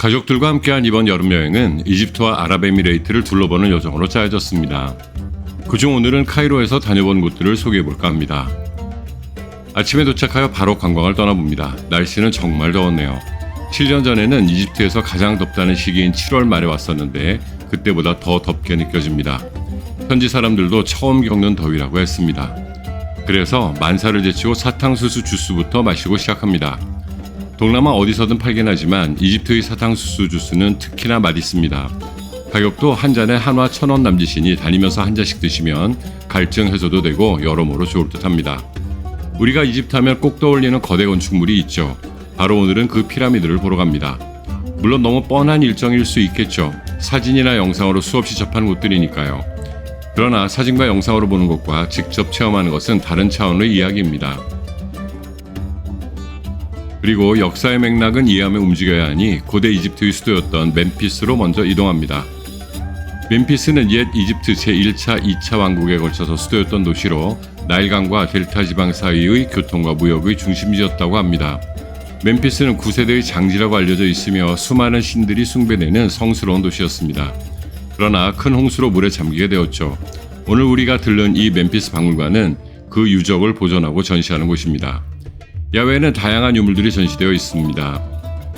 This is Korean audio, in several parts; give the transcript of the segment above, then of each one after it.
가족들과 함께한 이번 여름여행은 이집트와 아랍에미레이트를 둘러보는 여정으로 짜여졌습니다. 그중 오늘은 카이로에서 다녀본 곳들을 소개해볼까 합니다. 아침에 도착하여 바로 관광을 떠나봅니다. 날씨는 정말 더웠네요. 7년 전에는 이집트에서 가장 덥다는 시기인 7월 말에 왔었는데 그때보다 더 덥게 느껴집니다. 현지 사람들도 처음 겪는 더위라고 했습니다. 그래서 만사를 제치고 사탕수수 주스부터 마시고 시작합니다. 동남아 어디서든 팔긴 하지만 이집트의 사탕수수 주스는 특히나 맛있습니다. 가격도 한 잔에 한화 1,000원 남짓이니 다니면서 한 잔씩 드시면 갈증 해소도 되고 여러모로 좋을 듯합니다. 우리가 이집트 하면 꼭 떠올리는 거대 건축물이 있죠. 바로 오늘은 그 피라미드를 보러 갑니다. 물론 너무 뻔한 일정일 수 있겠죠. 사진이나 영상으로 수없이 접한 곳들이니까요. 그러나 사진과 영상으로 보는 것과 직접 체험하는 것은 다른 차원의 이야기입니다. 그리고 역사의 맥락은 이해하며 움직여야 하니 고대 이집트의 수도였던 멤피스로 먼저 이동합니다. 멤피스는 옛 이집트 제1차, 2차 왕국에 걸쳐서 수도였던 도시로 나일강과 델타 지방 사이의 교통과 무역의 중심지였다고 합니다. 멤피스는 9세대의 장지라고 알려져 있으며 수많은 신들이 숭배되는 성스러운 도시였습니다. 그러나 큰 홍수로 물에 잠기게 되었죠. 오늘 우리가 들른 이 멤피스 박물관은 그 유적을 보존하고 전시하는 곳입니다. 야외에는 다양한 유물들이 전시되어 있습니다.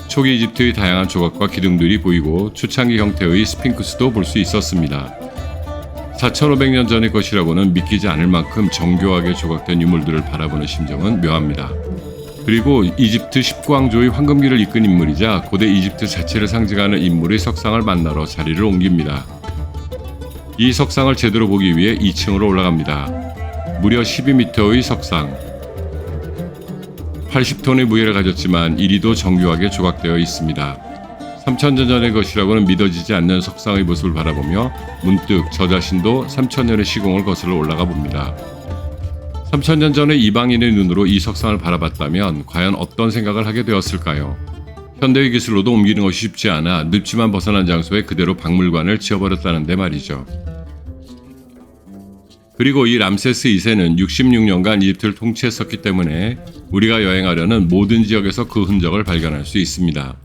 초기 이집트의 다양한 조각과 기둥들이 보이고 초창기 형태의 스핑크스도 볼 수 있었습니다. 4,500년 전의 것이라고는 믿기지 않을 만큼 정교하게 조각된 유물들을 바라보는 심정은 묘합니다. 그리고 이집트 19왕조의 황금기를 이끈 인물이자 고대 이집트 자체를 상징하는 인물의 석상을 만나러 자리를 옮깁니다. 이 석상을 제대로 보기 위해 2층으로 올라갑니다. 무려 12m의 석상. 80톤의 무게를 가졌지만 이리도 정교하게 조각되어 있습니다. 3,000년 전의 것이라고는 믿어지지 않는 석상의 모습을 바라보며 문득 저 자신도 3,000년의 시공을 거슬러 올라가 봅니다. 3,000년 전의 이방인의 눈으로 이 석상을 바라봤다면 과연 어떤 생각을 하게 되었을까요? 현대의 기술로도 옮기는 것이 쉽지 않아 늪지만 벗어난 장소에 그대로 박물관을 지어버렸다는데 말이죠. 그리고 이 람세스 2세는 66년간 이집트를 통치했었기 때문에 우리가 여행하려는 모든 지역에서 그 흔적을 발견할 수 있습니다.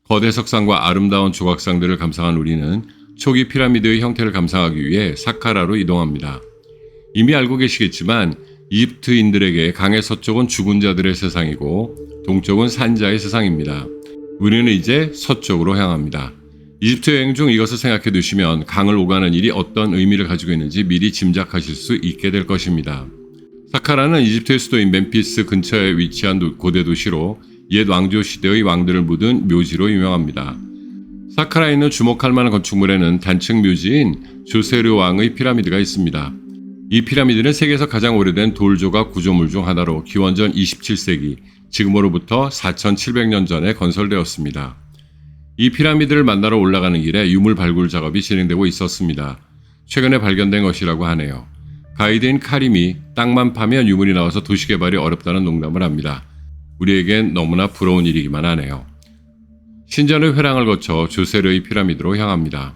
거대 석상과 아름다운 조각상들을 감상한 우리는 초기 피라미드의 형태를 감상하기 위해 사카라로 이동합니다. 이미 알고 계시겠지만 이집트인들에게 강의 서쪽은 죽은 자들의 세상이고 동쪽은 산자의 세상입니다. 우리는 이제 서쪽으로 향합니다. 이집트 여행 중 이것을 생각해 두시면 강을 오가는 일이 어떤 의미를 가지고 있는지 미리 짐작하실 수 있게 될 것입니다. 사카라는 이집트의 수도인 멤피스 근처에 위치한 고대 도시로 옛 왕조 시대의 왕들을 묻은 묘지로 유명합니다. 사카라에 있는 주목할 만한 건축물에는 단층 묘지인 조세르 왕의 피라미드가 있습니다. 이 피라미드는 세계에서 가장 오래된 돌조각 구조물 중 하나로 기원전 27세기, 지금으로부터 4,700년 전에 건설되었습니다. 이 피라미드를 만나러 올라가는 길에 유물 발굴 작업이 진행되고 있었습니다. 최근에 발견된 것이라고 하네요. 가이드인 카림이 땅만 파면 유물이 나와서 도시개발이 어렵다는 농담을 합니다. 우리에겐 너무나 부러운 일이기만 하네요. 신전의 회랑을 거쳐 조세르의 피라미드로 향합니다.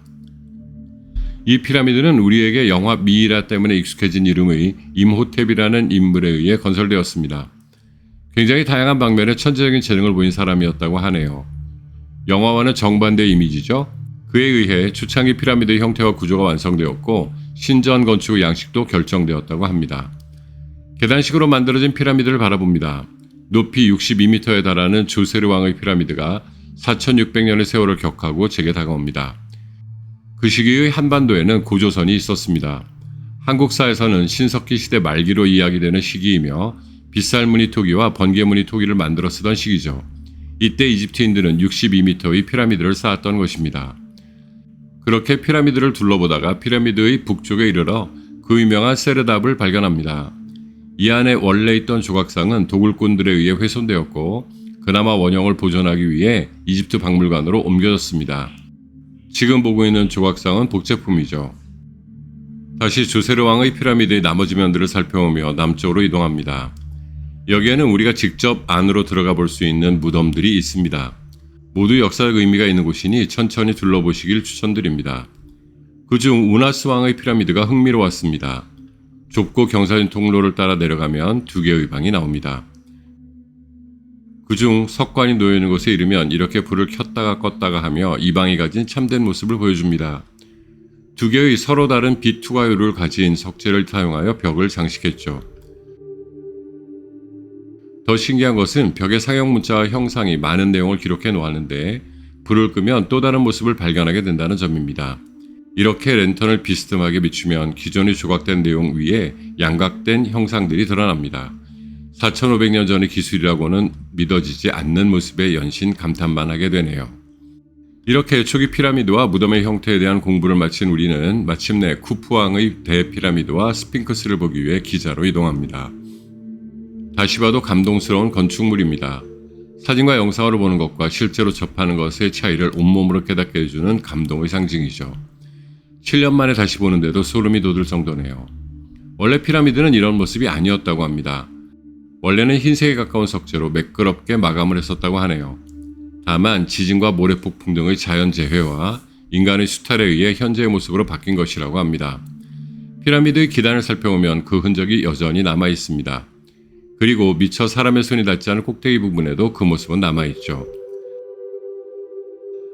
이 피라미드는 우리에게 영화 미이라 때문에 익숙해진 이름의 임호텝이라는 인물에 의해 건설되었습니다. 굉장히 다양한 방면에 천재적인 재능을 보인 사람이었다고 하네요. 영화와는 정반대의 이미지죠. 그에 의해 초창기 피라미드의 형태와 구조가 완성되었고 신전 건축의 양식도 결정되었다고 합니다. 계단식으로 만들어진 피라미드를 바라봅니다. 높이 62m에 달하는 조세르 왕의 피라미드가 4,600년의 세월을 격하고 제게 다가옵니다. 그 시기의 한반도에는 고조선이 있었습니다. 한국사에서는 신석기 시대 말기로 이야기되는 시기이며 빗살무늬 토기와 번개무늬 토기를 만들어 쓰던 시기죠. 이때 이집트인들은 62m의 피라미드를 쌓았던 것입니다. 그렇게 피라미드를 둘러보다가 피라미드의 북쪽에 이르러 그 유명한 세르답을 발견합니다. 이 안에 원래 있던 조각상은 도굴꾼들에 의해 훼손되었고 그나마 원형을 보존하기 위해 이집트 박물관으로 옮겨졌습니다. 지금 보고 있는 조각상은 복제품이죠. 다시 조세르 왕의 피라미드의 나머지 면들을 살펴보며 남쪽으로 이동합니다. 여기에는 우리가 직접 안으로 들어가 볼 수 있는 무덤들이 있습니다. 모두 역사적 의미가 있는 곳이니 천천히 둘러보시길 추천드립니다. 그중 우나스 왕의 피라미드가 흥미로웠습니다. 좁고 경사진 통로를 따라 내려가면 두 개의 방이 나옵니다. 그중 석관이 놓여있는 곳에 이르면 이렇게 불을 켰다가 껐다가 하며 이방이 가진 참된 모습을 보여줍니다. 두 개의 서로 다른 빛 투과율을 가진 석재를 사용하여 벽을 장식했죠. 더 신기한 것은 벽의 상형 문자와 형상이 많은 내용을 기록해 놓았는데 불을 끄면 또 다른 모습을 발견하게 된다는 점입니다. 이렇게 랜턴을 비스듬하게 비추면 기존의 조각된 내용 위에 양각된 형상들이 드러납니다. 4,500년 전의 기술이라고는 믿어지지 않는 모습에 연신 감탄만 하게 되네요. 이렇게 초기 피라미드와 무덤의 형태에 대한 공부를 마친 우리는 마침내 쿠프왕의 대피라미드와 스핑크스를 보기 위해 기자로 이동합니다. 다시 봐도 감동스러운 건축물입니다. 사진과 영상으로 보는 것과 실제로 접하는 것의 차이를 온몸으로 깨닫게 해주는 감동의 상징이죠. 7년 만에 다시 보는데도 소름이 돋을 정도네요. 원래 피라미드는 이런 모습이 아니었다고 합니다. 원래는 흰색에 가까운 석재로 매끄럽게 마감을 했었다고 하네요. 다만 지진과 모래폭풍 등의 자연재해와 인간의 수탈에 의해 현재의 모습으로 바뀐 것이라고 합니다. 피라미드의 기단을 살펴보면 그 흔적이 여전히 남아 있습니다. 그리고 미처 사람의 손이 닿지 않은 꼭대기 부분에도 그 모습은 남아있죠.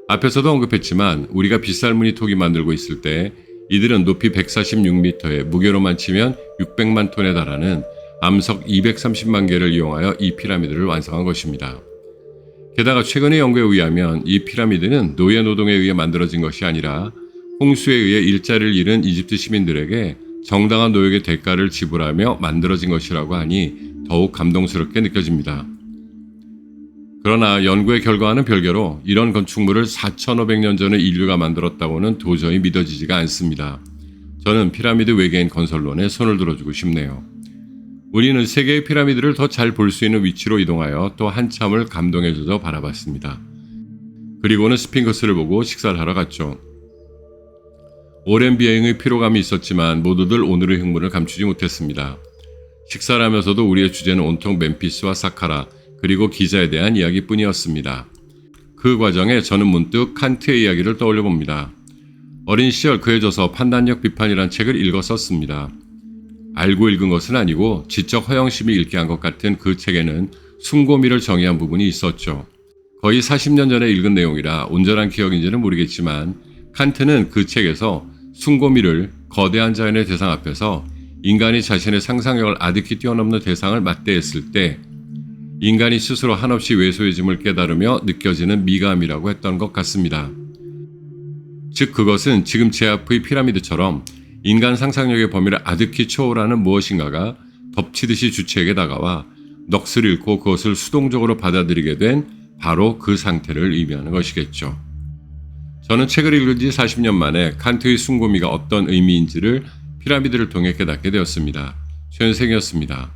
앞에서도 언급했지만 우리가 빗살무늬 톡이 만들고 있을 때 이들은 높이 146m에 무게로만 치면 600만 톤에 달하는 암석 230만 개를 이용하여 이 피라미드를 완성한 것입니다. 게다가 최근의 연구에 의하면 이 피라미드는 노예 노동에 의해 만들어진 것이 아니라 홍수에 의해 일자리를 잃은 이집트 시민들에게 정당한 노역의 대가를 지불하며 만들어진 것이라고 하니 더욱 감동스럽게 느껴집니다. 그러나 연구의 결과와는 별개로 이런 건축물을 4,500년 전에 인류가 만들었다고는 도저히 믿어지지가 않습니다. 저는 피라미드 외계인 건설론에 손을 들어주고 싶네요. 우리는 세계의 피라미드를 더 잘 볼 수 있는 위치로 이동하여 또 한참을 감동에 젖어 바라봤습니다. 그리고는 스핑크스를 보고 식사를 하러 갔죠. 오랜 비행의 피로감이 있었지만 모두들 오늘의 흥분을 감추지 못했습니다. 식사를 하면서도 우리의 주제는 온통 멤피스와 사카라 그리고 기자에 대한 이야기뿐이었습니다. 그 과정에 저는 문득 칸트의 이야기를 떠올려 봅니다. 어린 시절 그에 져서 판단력 비판이란 책을 읽었었습니다. 알고 읽은 것은 아니고 지적 허영심이 읽게 한 것 같은 그 책에는 숭고미를 정의한 부분이 있었죠. 거의 40년 전에 읽은 내용이라 온전한 기억인지는 모르겠지만 칸트는 그 책에서 숭고미를 거대한 자연의 대상 앞에서 인간이 자신의 상상력을 아득히 뛰어넘는 대상을 맞대했을 때 인간이 스스로 한없이 왜소해짐을 깨달으며 느껴지는 미감이라고 했던 것 같습니다. 즉 그것은 지금 제 앞의 피라미드처럼 인간 상상력의 범위를 아득히 초월하는 무엇인가가 덮치듯이 주체에게 다가와 넋을 잃고 그것을 수동적으로 받아들이게 된 바로 그 상태를 의미하는 것이겠죠. 저는 책을 읽은 지 40년 만에 칸트의 숭고미가 어떤 의미인지를 피라미드를 통해 깨닫게 되었습니다. 최은생이었습니다.